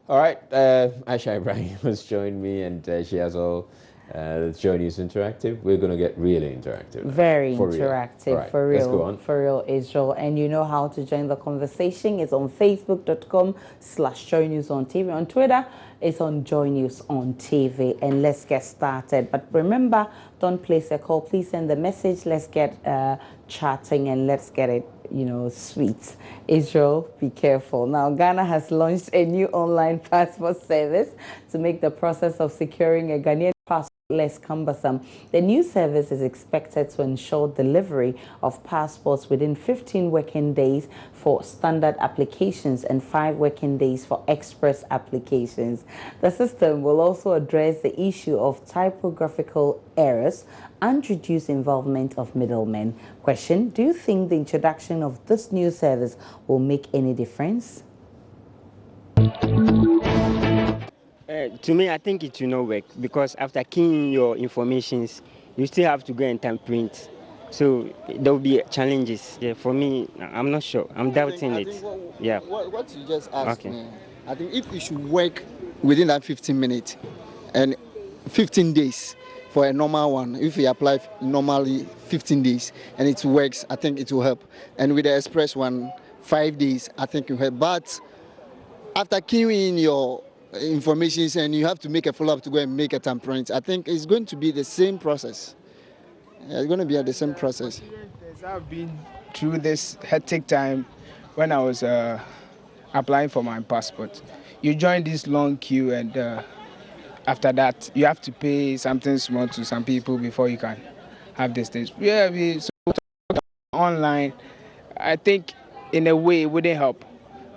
All right, Aisha Ibrahim has joined me, and she has all Joy News Interactive. We're going to get really interactive now. Very For real. All interactive, right, let's go on. for real, Israel. And you know how to join the conversation. It's on facebook.com/Joy News on TV. On Twitter, it's on Joy News on TV. And let's get started. But remember, don't place a call. Please send the message. Let's get chatting and let's get it, sweet. Israel, be careful. Now, Ghana has launched a new online passport service to make the process of securing a Ghanaian passport less cumbersome. The new service is expected to ensure delivery of passports within 15 working days for standard applications and 5 working days for express applications. The system will also address the issue of typographical errors and reduce involvement of middlemen. Question: do you think the introduction of this new service will make any difference? To me, I think it will not work because after keying your informations, you still have to go and time print. So there will be challenges. Yeah, for me, I'm not sure. I'm doubting it. What you just asked me, I think if it should work within that 15 minutes and 15 days for a normal one, if we apply normally 15 days and it works, I think it will help. And with the express one, 5 days, I think it will help. But after keying your information and you have to make a follow-up to go and make a temperament, I think it's going to be the same process. It's going to be the same process. I've been through this hectic time when I was applying for my passport. You join this long queue and after that you have to pay something small to some people before you can have these things. So online, I think in a way it wouldn't help.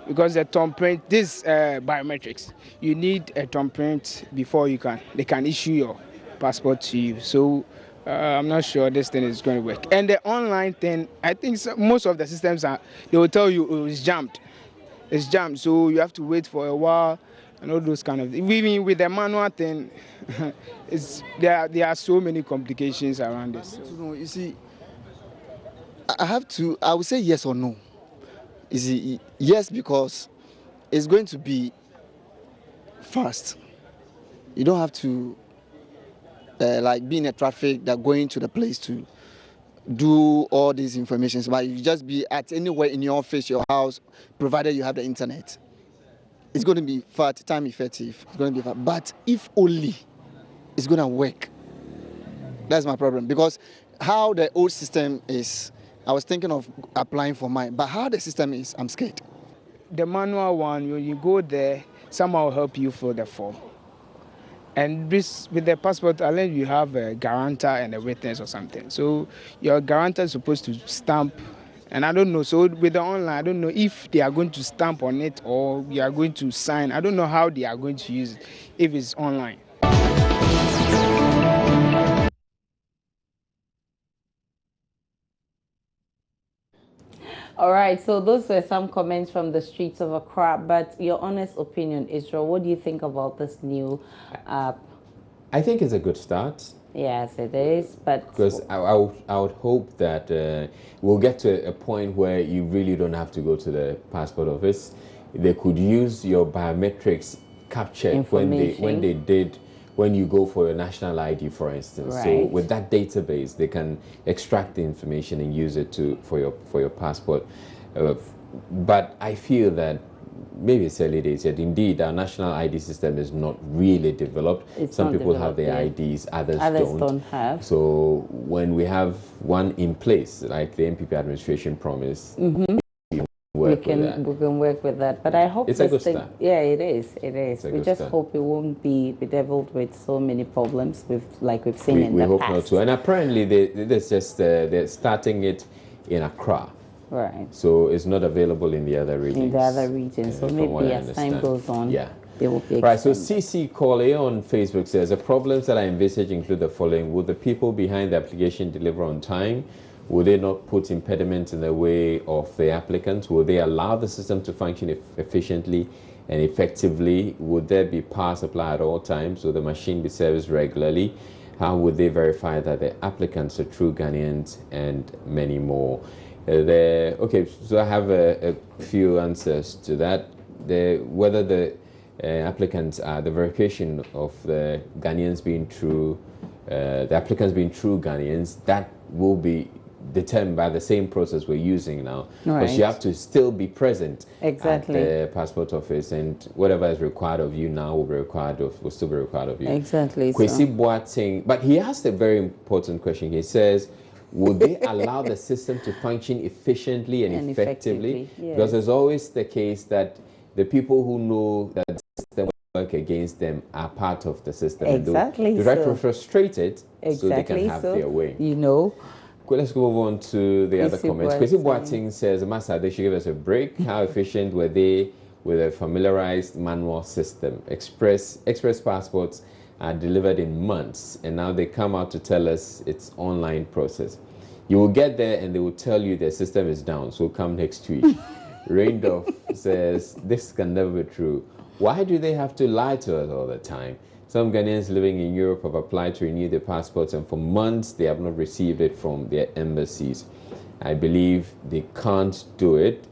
Because the thumbprint, this biometrics, you need a thumbprint before they can issue your passport to you. So I'm not sure this thing is going to work. And the online thing, I think most of the systems they will tell you it's jammed. It's jammed, so you have to wait for a while and all those kind of things. Even with the manual thing, there are so many complications around this. You see, I would say yes or no. You see, yes, because it's going to be fast. You don't have to like be in a traffic that going to the place to do all these informations, but you just be at anywhere in your office, your house, provided you have the internet. It's going to be fast, time effective. It's going to be fast. But if only it's going to work, that's my problem. Because how the old system is, I was thinking of applying for mine, but how the system is, I'm scared. The manual one, when you go there, someone will help you fill the form. And this, with the passport, unless you have a guarantor and a witness or something. So your guarantor is supposed to stamp, and I don't know. So with the online, I don't know if they are going to stamp on it or you are going to sign. I don't know how they are going to use it if it's online. All right, so those were some comments from the streets of Accra, but your honest opinion, Israel, what do you think about this new app? I think it's a good start. Yes, it is, but... Because I would hope that we'll get to a point where you really don't have to go to the passport office. They could use your biometrics captured when you go for your national ID, for instance. Right. So with that database, they can extract the information and use it for your passport. But I feel that maybe it's early days yet. Indeed, our national ID system is not really developed. Some people have their IDs, others don't have. So when we have one in place, like the NPP administration promised, we can work with that. But I hope it's a good start. Yeah, it is. We just hope it won't be bedeviled with so many problems like we've seen in the past. We hope not to. And apparently they're starting it in Accra. Right. So it's not available in the other regions. So maybe as time goes on, they will be right. So CC Kole on Facebook says the problems that I envisage include the following: would the people behind the application deliver on time? Would they not put impediments in the way of the applicants? Will they allow the system to function efficiently and effectively? Would there be power supply at all times? Will the machine be serviced regularly? How would they verify that the applicants are true Ghanaians? And many more. Okay, so I have a few answers to that. Whether the applicants are the verification of the Ghanaians being true, the applicants being true Ghanaians, that will be determined by the same process we're using now. Because you have to still be present at the passport office, and whatever is required of you now will still be required of you. Exactly. Kwesi Boateng, but he asked a very important question. He says, would they allow the system to function efficiently and effectively? Yes. Because there's always the case that the people who know that the system will work against them are part of the system. Exactly. They try to frustrate it so they can have their way. You know. Let's go on to the other comments. Kwesi Boateng says, Master, they should give us a break. How efficient were they with a familiarized manual system? Express passports are delivered in months, and now they come out to tell us it's online process. You will get there and they will tell you the system is down, so come next week. Raindorf says, this can never be true. Why do they have to lie to us all the time? Some Ghanaians living in Europe have applied to renew their passports, and for months they have not received it from their embassies. I believe they can't do it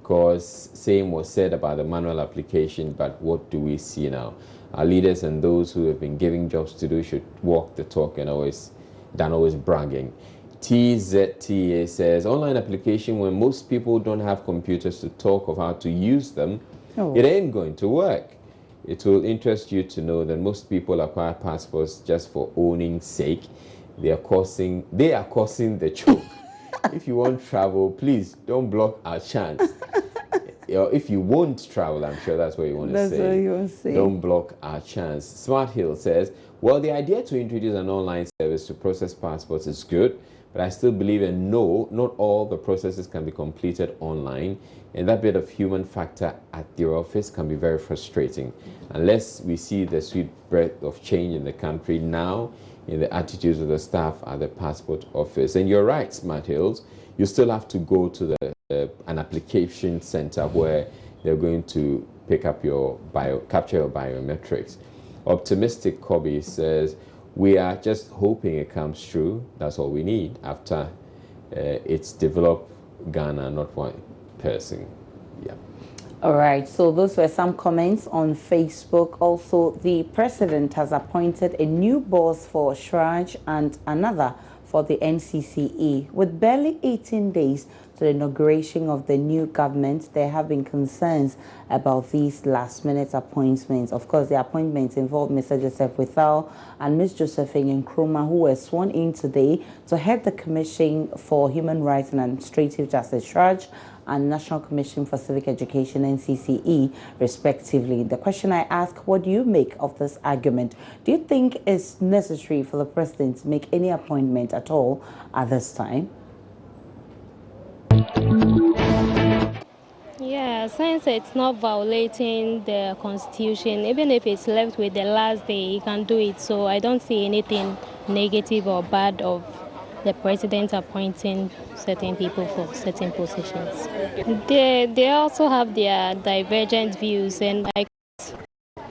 because same was said about the manual application, but what do we see now? Our leaders and those who have been giving jobs to do should walk the talk and always bragging. TZTA says, online application, when most people don't have computers to talk of how to use them, it ain't going to work. It will interest you to know that most people acquire passports just for owning sake. They are causing the choke. If you want travel, please don't block our chance. If you won't travel, I'm sure that's what you want to say. That's what you want to say. Don't block our chance. Smart Hill says, well, the idea to introduce an online service to process passports is good, but I still believe in no, not all the processes can be completed online, and that bit of human factor at the office can be very frustrating. Unless we see the sweet breath of change in the country now, in the attitudes of the staff at the passport office. And you're right, Smart Hills, you still have to go to an application center where they're going to pick up capture your biometrics. Optimistic Kobe says, we are just hoping it comes true. That's all we need after it's developed Ghana, not one person. Yeah. All right, so those were some comments on Facebook. Also, the president has appointed a new boss for Shraj and another for the NCCE. With barely 18 days to the inauguration of the new government, there have been concerns about these last-minute appointments. Of course, the appointments involve Mr. Joseph Withal and Ms. Josephine Nkrumah, who were sworn in today to head the Commission for Human Rights and Administrative Justice, Shraj, and National Commission for Civic Education, NCCE, respectively. The question I ask, what do you make of this argument? Do you think it's necessary for the president to make any appointment at all at this time? Yeah, since it's not violating the constitution, even if it's left with the last day, he can do it. So I don't see anything negative or bad of the president appointing certain people for certain positions. They also have their divergent views, and I can't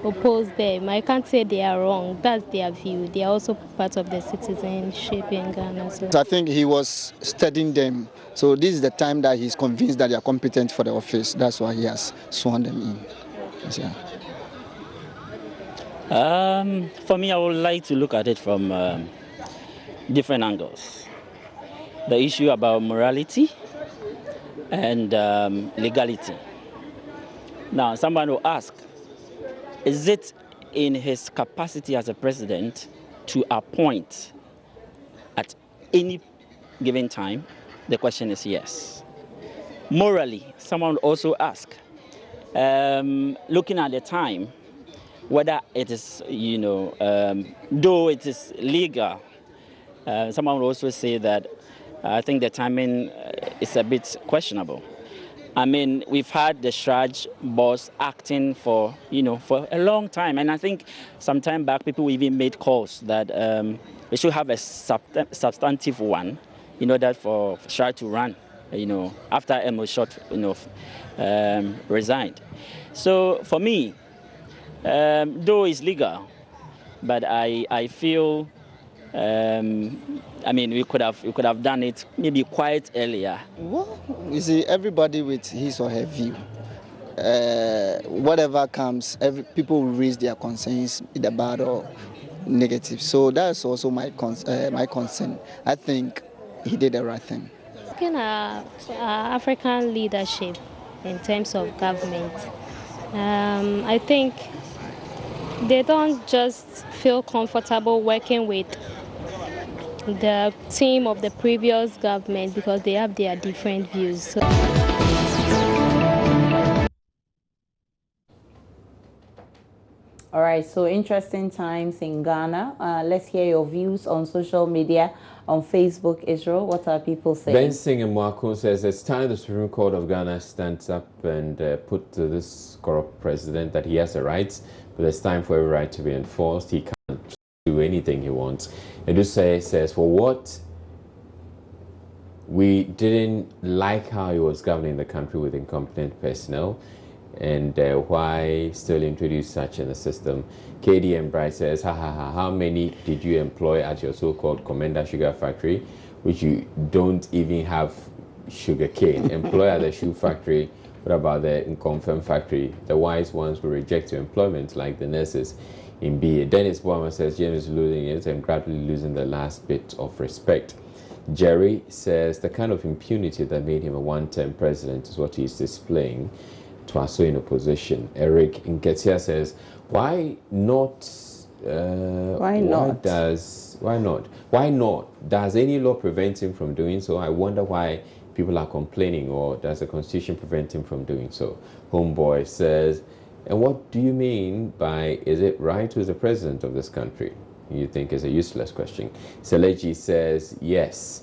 oppose them. I can't say they are wrong. That's their view. They are also part of the citizenship in Ghana. So I think he was studying them. So this is the time that he's convinced that they are competent for the office. That's why he has sworn them in. Yeah. For me, I would like to look at it from different angles. The issue about morality and legality. Now, someone will ask, is it in his capacity as a president to appoint at any given time? The question is yes. Morally, someone will also ask, looking at the time, whether it is, though it is legal, someone will also say that I think the timing is a bit questionable. I mean, we've had the Shraj boss acting for a long time, and I think some time back people even made calls that they should have a substantive one in order for Shraj to run, after Emo Short, resigned. So for me, though it's legal, but I feel. I mean, we could have done it maybe quite earlier. Well, you see, everybody with his or her view. whatever comes, people will raise their concerns, either bad or negative. So that's also my concern. I think he did the right thing. Looking at African leadership in terms of government, I think they don't just feel comfortable working with the team of the previous government because they have their different views. So all right, so interesting times in Ghana. Let's hear your views on social media, on Facebook, Israel. What are people saying? Ben Singh Mwakun says it's time the Supreme Court of Ghana stands up and put to this corrupt president that he has the rights, but it's time for every right to be enforced. He can't do anything he wants. Edusei says, for what? We didn't like how he was governing the country with incompetent personnel, and why still introduce such in the system? KDM Bright says, how many did you employ at your so-called Commander Sugar Factory, which you don't even have sugar cane? Employ at the shoe factory. What about the Nkomfem factory? The wise ones will reject your employment, like the nurses in BA. Dennis Bourma says, James is losing it and gradually losing the last bit of respect. Jerry says, the kind of impunity that made him a one-term president is what he's displaying to us in opposition. Eric Nketia says, why not? Why not? Does any law prevent him from doing so? I wonder why people are complaining, or does the Constitution prevent him from doing so? Homeboy says, and what do you mean by, is it right who's the president of this country? You think is a useless question. Seleji says, yes.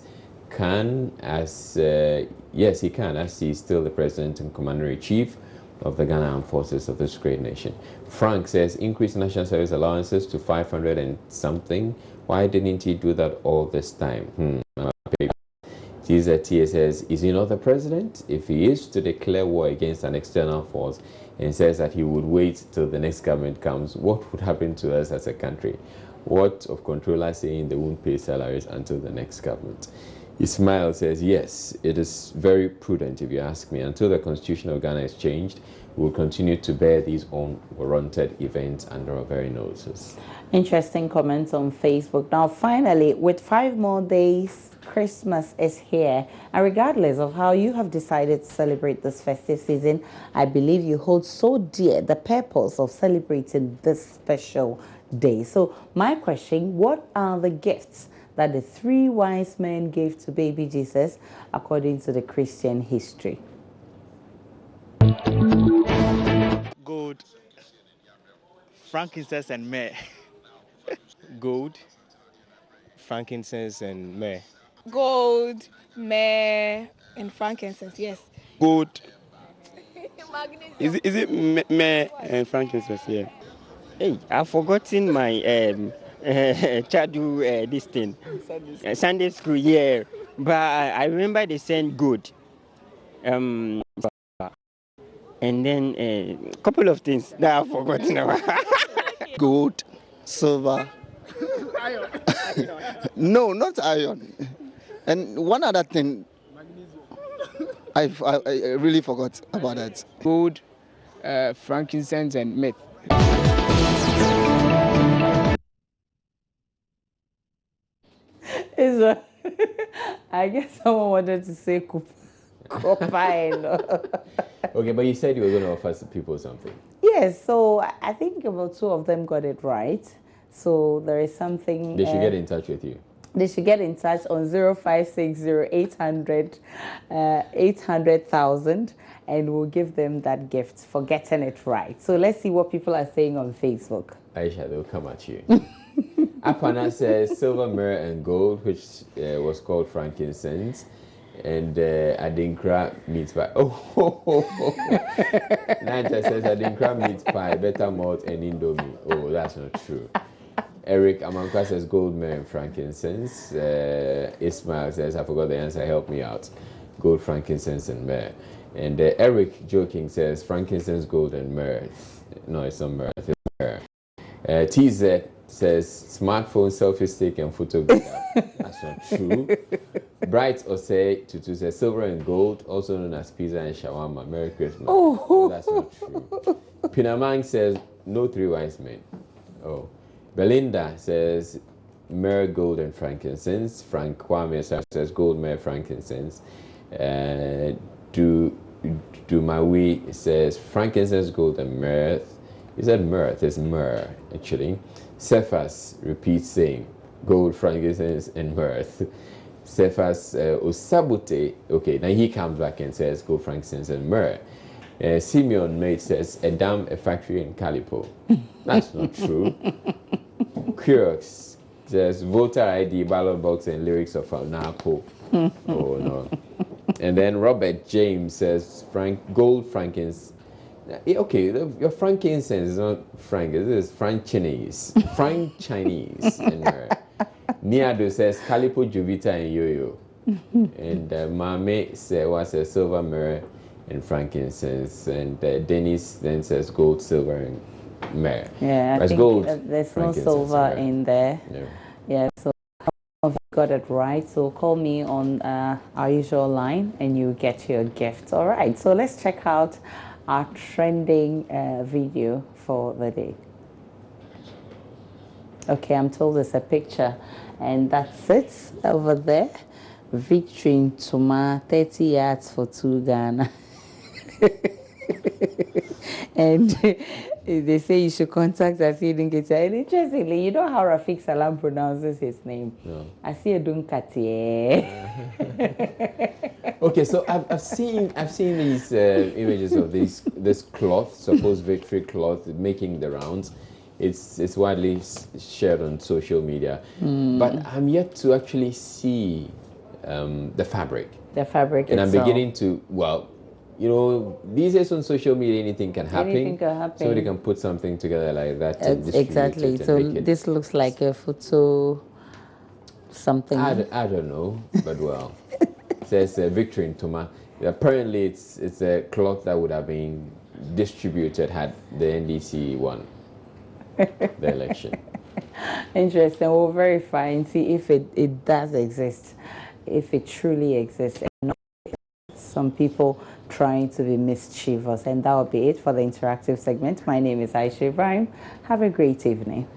Yes, he can, as he's still the president and commander-in-chief of the Ghana Armed Forces of this great nation. Frank says, increase national service allowances to 500 and something. Why didn't he do that all this time? TZT says, is he not the president? If he is to declare war against an external force and says that he would wait till the next government comes, what would happen to us as a country? What of controllers saying they won't pay salaries until the next government? Ismail says, yes, it is very prudent, if you ask me. Until the Constitution of Ghana is changed, we will continue to bear these unwarranted events under our very noses. Interesting comments on Facebook. Now, finally, with 5 more days, Christmas is here. And regardless of how you have decided to celebrate this festive season, I believe you hold so dear the purpose of celebrating this special day. So my question, what are the gifts that the 3 wise men gave to baby Jesus according to the Christian history? Gold, frankincense and myrrh. Gold, frankincense and myrrh. Gold, myrrh, and frankincense, yes. Gold. Is it myrrh and frankincense? Yeah. Hey, I've forgotten my childhood this thing. Sunday school, yeah. But I remember they said good. And then a couple of things that I've forgotten about. Gold, silver. Iron. No, not iron. And one other thing, I really forgot about that. Gold, frankincense, and myrrh. I guess someone wanted to say copper. Okay, but you said you were going to offer people something. Yes, so I think about 2 of them got it right. So there is something. They should get in touch with you. They should get in touch on 0560-800-800,000, and we'll give them that gift for getting it right. So let's see what people are saying on Facebook. Aisha, they'll come at you. Apana says silver, myrrh, and gold, which was called frankincense. And Adinkra meat pie. Nanja says Adinkra meat pie, better malt and indomie. Oh, that's not true. Eric Amankwa says gold, myrrh, and frankincense. Ismail says, I forgot the answer, help me out. Gold, frankincense, and myrrh. And Eric joking says frankincense, gold, and myrrh. No, it's not myrrh, it's myrrh. TZ says smartphone selfie stick and photo backup. That's not true. Bright Osei Tutu says silver and gold, also known as pizza and shawarma. Merry Christmas. Oh, that's not true. Pinamang says no three wise men. Oh. Belinda says myrrh, gold, and frankincense. Frank Kwame says gold, myrrh, frankincense. Dumawi says frankincense, gold, and myrrh. He said myrrh. It's myrrh, actually. Cephas repeats saying gold, frankincense, and myrrh. Cephas Osabute, okay, now he comes back and says gold, frankincense, and myrrh. Simeon Mate says a dam, a factory, and Calipo. That's not true. Kyrux says voter ID, ballot box, and lyrics of Alnapo. Oh no. And then Robert James says gold, frankincense. Okay, your frankincense is not frank. This is Frank Chinese. Frank Chinese. And Niado says Calipo, Juvita, and Yo-Yo. And Mame was a silver, myrrh, and frankincense. And Dennis then says gold, silver, and myrrh. Yeah, I think gold, there's no silver in there. No. Yeah, so you got it right. So call me on our usual line and you get your gift. All right, so let's check out our trending video for the day. Okay, I'm told there's a picture, and that's it over there. Victory Tuma, 30 yards for 2 Ghana. And they say you should contact Asiedu Nketia. And interestingly, you know how Rafiq Salam pronounces his name? No. Asiedu Nketia. Okay, so I've seen these images of this cloth, supposed victory cloth, making the rounds. It's widely shared on social media, but I'm yet to actually see the fabric. The fabric and itself. I'm beginning to, well, you know, these days on social media, anything can happen. Anything can happen. Somebody can put something together like that. Exactly. So this looks like a photo something. I don't know, but well, it says victory in Tuma. Apparently, it's a cloth that would have been distributed had the NDC won the election. Interesting. We'll verify and see if it does exist, if it truly exists. And not some people trying to be mischievous. And that will be it for the interactive segment. My name is Aisha Ibrahim. Have a great evening.